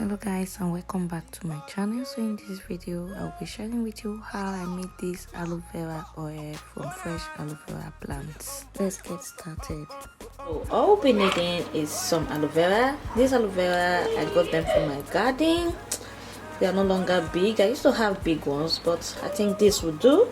Hello guys, and welcome back to my channel. So in this video I'll be sharing with you how I made this aloe vera oil from fresh aloe vera plants. Let's get started. So all we'll be needing is some aloe vera. This aloe vera I got them from my garden. They are no longer big. I used to have big ones, but I think this will do.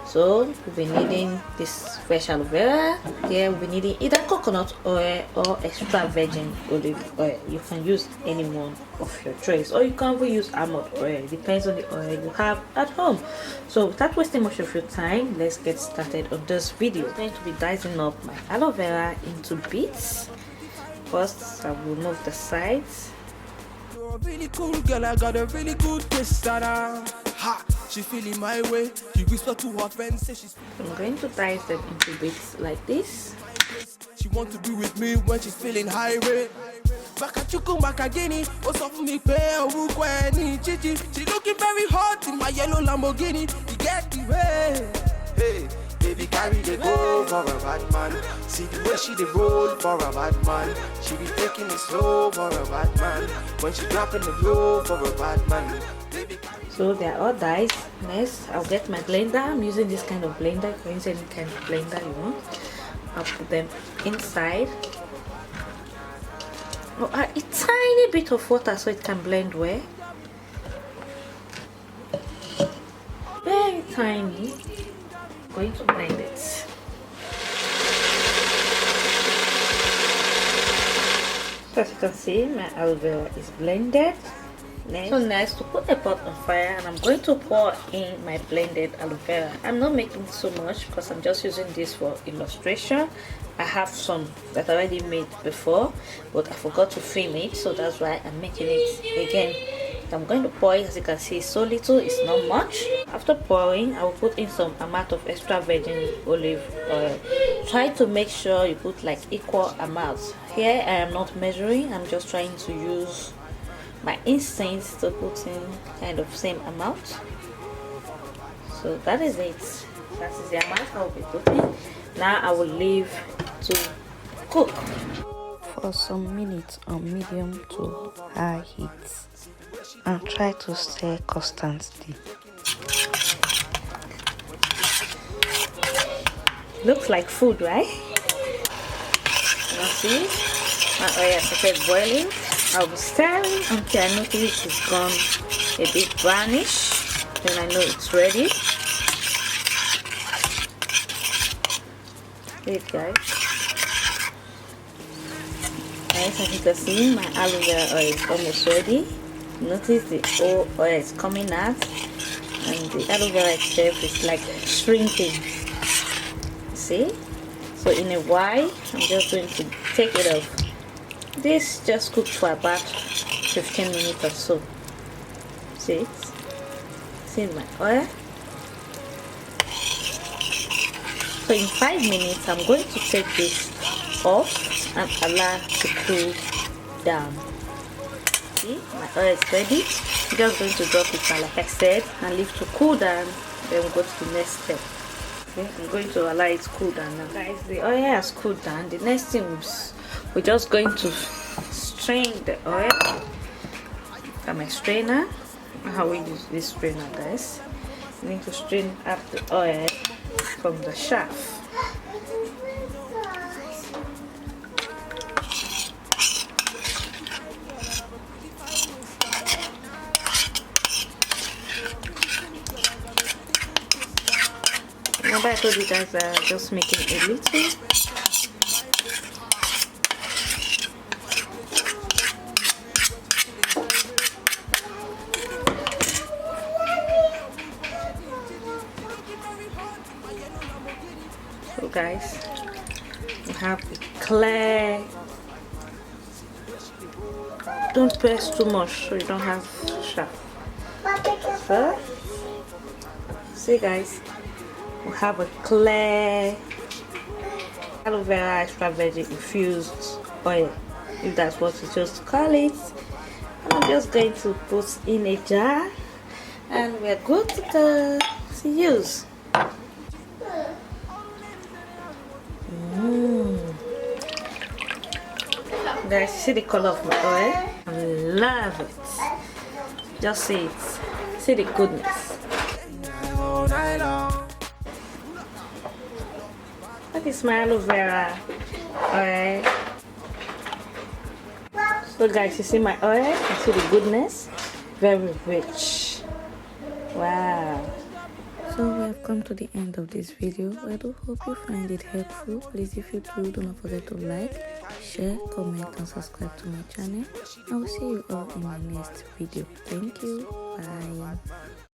So we'll be needing this fresh aloe vera. Here we'll be needing either coconut oil or extra virgin olive oil. You can use any one of your choice, or you can even use almond oil. It depends on the oil you have at home. So without wasting much of your time, let's get started on this video. I'm going to be dicing up my aloe vera into bits. First I will remove the sides. You're a really cool girl, I got a really good taste. Ha! She feeling my way. You whisper to her friends, say she's. I'm going to dice them into bits like this. She want to be with me when she's feeling high rate. Back at you come back again. What's up for me? Pay a woo chichi. She looking very hot in my yellow Lamborghini. You get the way. Hey, baby, carry the go for a bad man. See the way she the roll for a bad man. She be taking it slow for a bad man. When she dropping the low for a bad man. So they are all diced. Next I'll get my blender. I'm using this kind of blender. You can use any kind of blender you want. I'll put them inside. Oh, a tiny bit of water so it can blend well. Very tiny. I'm going to blend it. So as you can see, my aloe vera is blended. So next, to put a pot on fire, and I'm going to pour in my blended aloe vera. I'm not making so much because I'm just using this for illustration. I have some that I already made before, but I forgot to film it, so that's why I'm making it again. I'm going to pour it. As you can see, it's so little, it's not much. After pouring, I will put in some amount of extra virgin olive oil. Try to make sure you put like equal amounts. Here I am not measuring, I'm just trying to use my instincts to put in kind of same amount. So that is it. That is the amount I will be putting. Now I will leave to cook for some minutes on medium to high heat, and try to stir constantly. Looks like food, right? Now see, my oil has started boiling. I'll be stirring until I notice it's gone a bit brownish. Then I know it's ready. Wait guys. As you can see, my aloe vera oil is almost ready. Notice the oil is coming out, and the aloe vera itself is like shrinking. See? So in a while, I'm just going to take it off. This just cooked for about 15 minutes or so. See it? See my oil? So in 5 minutes, I'm going to take this off and allow it to cool down. See, my oil is ready. I'm just going to drop it, like I said, and leave to cool down. Then we'll go to the next step. Okay, I'm going to allow it to cool down now. Guys, the oil has cooled down. The next thing is we're just going to strain the oil. Got my strainer. How we use this strainer, guys. I'm going to strain up the oil from the shaft. Remember I told you guys that I'm just making a little. So guys, we have a clear. Don't press too much so you don't have shaft. So, see guys, we have a clear aloe vera extra virgin infused oil, if that's what you choose to call it. I'm just going to put in a jar, and we're good to use. guys, you see the color of my oil? I love it. Just see it. See the goodness. That is my aloe vera. Alright. So guys, you see my oil? You see the goodness? Very rich. Wow. So we have come to the end of this video. I do hope you find it helpful. Please, if you do not forget to like, share, comment and subscribe to my channel. I will see you all in my next video. Thank you. Bye.